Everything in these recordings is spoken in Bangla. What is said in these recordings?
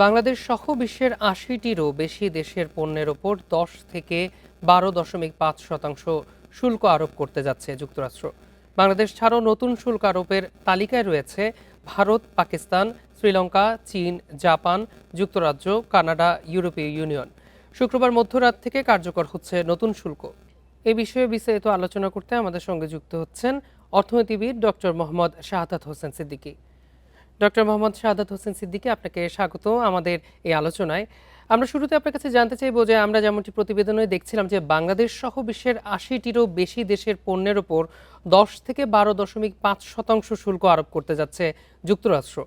বাংলাদেশ সহ বিশ্বের ৮০টিরও বেশি দেশের পণ্যের ওপর ১০ থেকে ১২.৫% শুল্ক আরোপ করতে যাচ্ছে যুক্তরাষ্ট্র। বাংলাদেশ ছাড়াও নতুন শুল্ক আরোপের তালিকায় রয়েছে ভারত, পাকিস্তান, শ্রীলঙ্কা, চীন, জাপান, যুক্তরাজ্য, কানাডা, ইউরোপীয় ইউনিয়ন। শুক্রবার মধ্যরাত থেকে কার্যকর হচ্ছে নতুন শুল্ক। এ বিষয়ে বিস্তারিত আলোচনা করতে আমাদের সঙ্গে যুক্ত হচ্ছেন অর্থনীতিবিদ ডক্টর মোহাম্মদ শাহাদাত হোসেন সিদ্দিকী। ডক্টর মোহাম্মদ শাহাদাত হোসেন সিদ্দিকী, আপনাকে স্বাগত আমাদের এই আলোচনায়। আমরা শুরুতে আপনার কাছে জানতে চাইবো যে আমরা যেমনটি প্রতিবেদনে দেখছিলাম যে বাংলাদেশ সহ বিশ্বের ৮০টিরও বেশি দেশের পণ্যের ওপর ১০ থেকে ১২.৫% শুল্ক আরোপ করতে যাচ্ছে যুক্তরাষ্ট্র।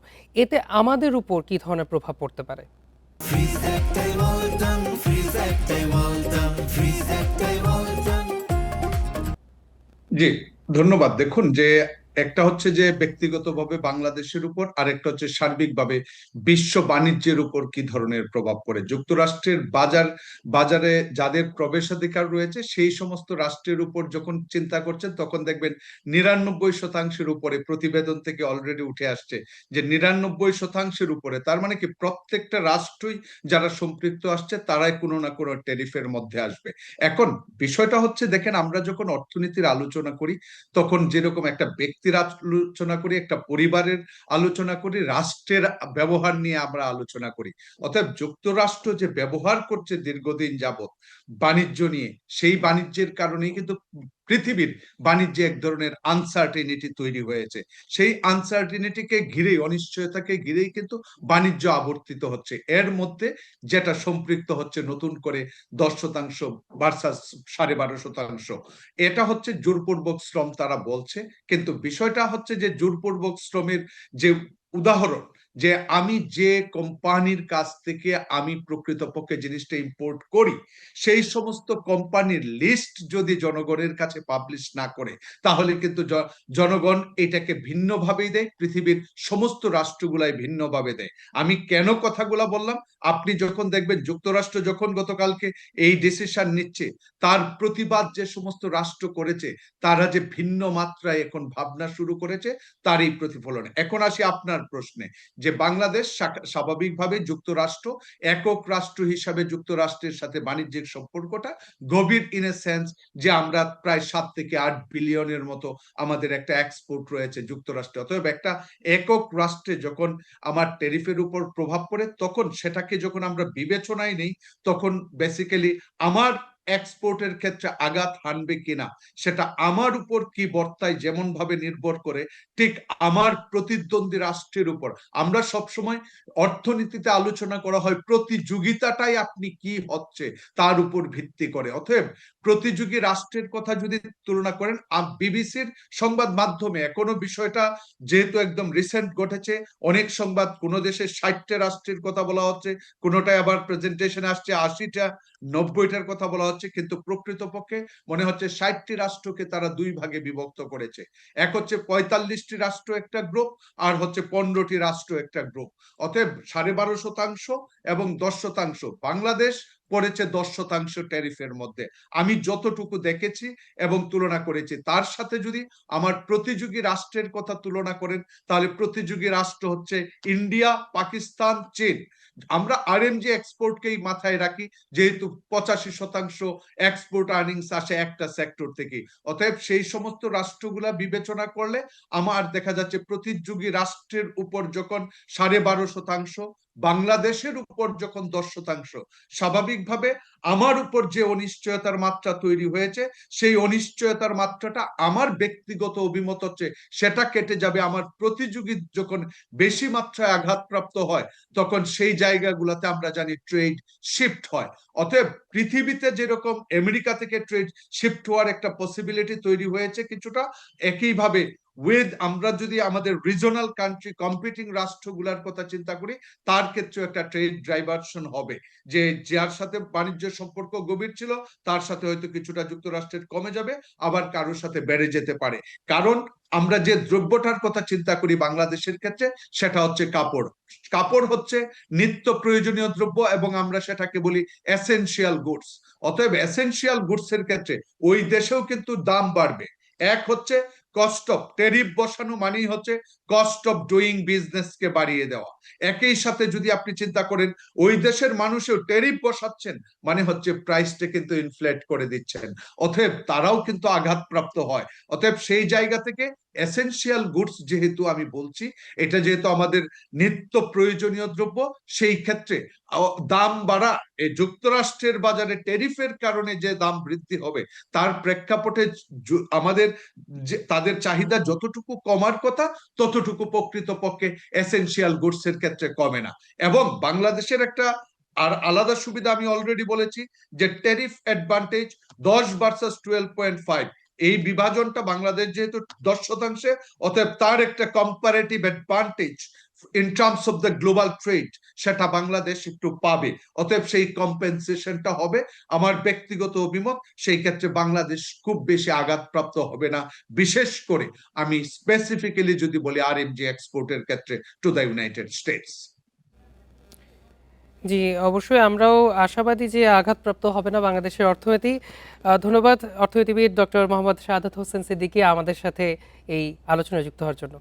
এতে আমাদের উপর কি ধরনের প্রভাব পড়তে পারে? জি, ধন্যবাদ। দেখুন, যে একটা হচ্ছে যে ব্যক্তিগতভাবে বাংলাদেশের উপর, আর একটা হচ্ছে সার্বিকভাবে বিশ্ব বাণিজ্যের উপর কি ধরনের প্রভাব পড়ে। যুক্তরাষ্ট্রের বাজারে যাদের প্রবেশাধিকার রয়েছে সেই সমস্ত রাষ্ট্রের উপর যখন চিন্তা করছেন, তখন দেখবেন ৯৯% উপরে প্রতিবেদন থেকে অলরেডি উঠে আসছে যে ৯৯% উপরে। তার মানে কি প্রত্যেকটা রাষ্ট্রই যারা সম্পৃক্ত আসছে তারাই কোনো না কোনো ট্যারিফের মধ্যে আসবে। এখন বিষয়টা হচ্ছে, দেখেন, আমরা যখন অর্থনীতির আলোচনা করি তখন যেরকম একটা ব্যক্তির আলোচনা করি, একটা পরিবারের আলোচনা করি, রাষ্ট্রের ব্যবহার নিয়ে আমরা আলোচনা করি। অতএব যুক্তরাষ্ট্র যে ব্যবহার করছে দীর্ঘদিন যাবৎ বাণিজ্য নিয়ে, সেই বাণিজ্যের কারণেই কিন্তু পৃথিবীর বাণিজ্যে এক ধরনের আনসার্টেনিটি তৈরি হয়েছে। সেই আনসার্টেনিটিকে ঘিরেই, অনিশ্চয়তাকে ঘিরেই কিন্তু বাণিজ্য আবর্তিত হচ্ছে। এর মধ্যে যেটা সম্পৃক্ত হচ্ছে নতুন করে 10% ভার্সাস 12.5%, এটা হচ্ছে জোরপূর্বক শ্রম তারা বলছে। কিন্তু বিষয়টা হচ্ছে যে জোরপূর্বক শ্রমের যে উদাহরণ, যে আমি যে কোম্পানির কাছ থেকে আমি প্রকৃতপক্ষে জিনিসটা ইম্পোর্ট করি, সেই সমস্ত কোম্পানির লিস্ট যদি জনগণের কাছে পাবলিশ না করে, তাহলে কিন্তু জনগণ এটাকে ভিন্নভাবেই দেয়, পৃথিবীর সমস্ত রাষ্ট্রগুলাই ভিন্নভাবে দেয়। আমি কেন কথাগুলা বললাম, আপনি যখন দেখবেন যুক্তরাষ্ট্র যখন গতকালকে এই ডিসিশন নিচ্ছে, তার প্রতিবাদ যে সমস্ত রাষ্ট্র করেছে, তারা যে ভিন্ন মাত্রায় এখন ভাবনা শুরু করেছে, তারই প্রতিফলন। এখন আসি আপনার প্রশ্নে, যে বাংলাদেশ স্বাভাবিকভাবে যুক্তরাষ্ট্র একক রাষ্ট্র হিসাবে যুক্তরাষ্ট্রের সাথে বাণিজ্যিক সম্পর্কটা গভীর ইন এ সেন্স, যে আমরা প্রায় 7 থেকে 8 বিলিয়নের মতো আমাদের একটা এক্সপোর্ট রয়েছে যুক্তরাষ্ট্রে। অতএব একটা একক রাষ্ট্রে যখন আমার ট্যারিফের উপর প্রভাব পড়ে, তখন সেটাকে যখন আমরা বিবেচনায় নেই, তখন বেসিক্যালি আমার এক্সপোর্টের ক্ষেত্রে আঘাত হানবে কিনা, সেটা আমার উপর কি বর্তায় যেমন ভাবে নির্ভর করে, ঠিক আমার প্রতিদ্বন্দ্বী রাষ্ট্রের উপর। আমরা সবসময় অর্থনীতিতে আলোচনা করা হয় প্রতিযোগিতাটাই আপনি কি হচ্ছে তার উপর ভিত্তি করে। অতএব প্রতিযোগী রাষ্ট্রের কথা যদি তুলনা করেন, বিবিসির সংবাদ মাধ্যমে এখনো বিষয়টা যেহেতু একদম রিসেন্ট ঘটেছে, অনেক সংবাদ কোন দেশে 60টা রাষ্ট্রের কথা বলা হচ্ছে, কোনটায় আবার প্রেজেন্টেশনে আসছে 80টা 90টার কথা বলা হচ্ছে, কিন্তু প্রকৃতপক্ষে মনে হচ্ছে 60টি রাষ্ট্রকে তারা দুই ভাগে বিভক্ত করেছে। এক হচ্ছে 45টি রাষ্ট্র একটা গ্রুপ, আর হচ্ছে 15টি রাষ্ট্র একটা গ্রুপ। অতএব 12.5% এবং 10%, বাংলাদেশ পড়েছে 10% ট্যারিফের মধ্যে। আমি যতটুকু দেখেছি এবং তুলনা করেছি, তার সাথে যদি আমার প্রতিযোগী রাষ্ট্রের কথা তুলনা করেন, তাহলে প্রতিযোগী রাষ্ট্র হচ্ছে ইন্ডিয়া, পাকিস্তান, চীন। আমরা আরএমজি এক্সপোর্টকেই মাথায় রাখি, যেহেতু 85% এক্সপোর্ট আর্নিংস আসে একটা সেক্টর থেকে। অতএব সেই সমস্ত রাষ্ট্রগুলা বিবেচনা করলে আমার দেখা যাচ্ছে প্রতিযোগী রাষ্ট্রের উপর যখন 12.5%, বাংলাদেশের উপর যখন 10%, স্বাভাবিকভাবে আমার উপর যে অনিশ্চয়তার মাত্রা তৈরি হয়েছে, সেই অনিশ্চয়তার মাত্রাটা আমার ব্যক্তিগত অভিমত হচ্ছে সেটা কেটে যাবে। আমার প্রতিযোগী যখন বেশি মাত্রায় আঘাতপ্রাপ্ত হয়, তখন সেই জায়গাগুলোতে আমরা জানি ট্রেড শিফট হয়। অতএব পৃথিবীতে যেরকম আমেরিকা থেকে ট্রেড শিফট হওয়ার একটা পসিবিলিটি তৈরি হয়েছে কিছুটা, একইভাবে আমরা যদি আমাদের রিজনাল কান্ট্রি কম্পিটিং রাষ্ট্রগুলোর কথা চিন্তা করি, তার ক্ষেত্রে একটা ট্রেড ডাইভার্সন হবে, যে যার সাথে বাণিজ্য সম্পর্ক গভীর ছিল তার সাথে হয়তো কিছুটা যুক্তরাষ্ট্রের কমে যাবে, আবার কারোর সাথে বেড়ে যেতে পারে। কারণ আমরা যে দ্রব্যটার কথা চিন্তা করি বাংলাদেশের ক্ষেত্রে, সেটা হচ্ছে কাপড়। কাপড় হচ্ছে নিত্য প্রয়োজনীয় দ্রব্য, এবং আমরা সেটাকে বলি এসেনশিয়াল গুডস। অতএব এসেনশিয়াল গুডস এর ক্ষেত্রে ওই দেশেও কিন্তু দাম বাড়বে। এক হচ্ছে কস্ট অফ ট্যারিফ বসানো মানেই হচ্ছে কস্ট অফ ডুইং বিজনেস কে বাড়িয়ে দেওয়া। একই সাথে যদি আপনি চিন্তা করেন ওই দেশের মানুষও ট্যারিফ বসাচ্ছেন, মানে হচ্ছে প্রাইসটা কিন্তু ইনফ্লেট করে দিচ্ছেন, অতএব তারাও কিন্তু আঘাতপ্রাপ্ত হয়। অতএব সেই জায়গা থেকে এসেনশিয়াল গুডস যেহেতু আমি বলছি, এটা যেহেতু আমাদের নিত্য প্রয়োজনীয় দ্রব্য, সেই ক্ষেত্রে দাম বাড়া, এই যুক্তরাষ্ট্রের বাজারে ট্যারিফের কারণে যে দাম বৃদ্ধি হবে তার প্রেক্ষাপটে আমাদের তাদের চাহিদা যতটুকু কমার কথা ততটুকু প্রকৃতপক্ষে এসেনশিয়াল গুডস এর ক্ষেত্রে কমে না। এবং বাংলাদেশের একটা আর আলাদা সুবিধা আমি অলরেডি বলেছি যে ট্যারিফ অ্যাডভান্টেজ 10 ভার্সাস 12.5, এই বিভাজনটা বাংলাদেশ যেহেতু 10%, অতএব তার একটা comparative advantage in terms of the global trade সেটা বাংলাদেশ একটু পাবে। অতএব সেই কম্পেনসেশনটা হবে। আমার ব্যক্তিগত অভিমত, সেই ক্ষেত্রে বাংলাদেশ খুব বেশি আঘাতপ্রাপ্ত হবে না, বিশেষ করে আমি স্পেসিফিক্যালি যদি বলি আরএমজি এক্সপোর্টের ক্ষেত্রে টু দ্য ইউনাইটেড স্টেটস। জি, অবশ্যই আমরাও আশাবাদী যে আঘাতপ্রাপ্ত হবে না বাংলাদেশের অর্থনীতি। ধন্যবাদ অর্থনীতিবিদ ডক্টর মোহাম্মদ শাহাদাত হোসেন সিদ্দিকী আমাদের সাথে এই আলোচনায় যুক্ত হওয়ার জন্য।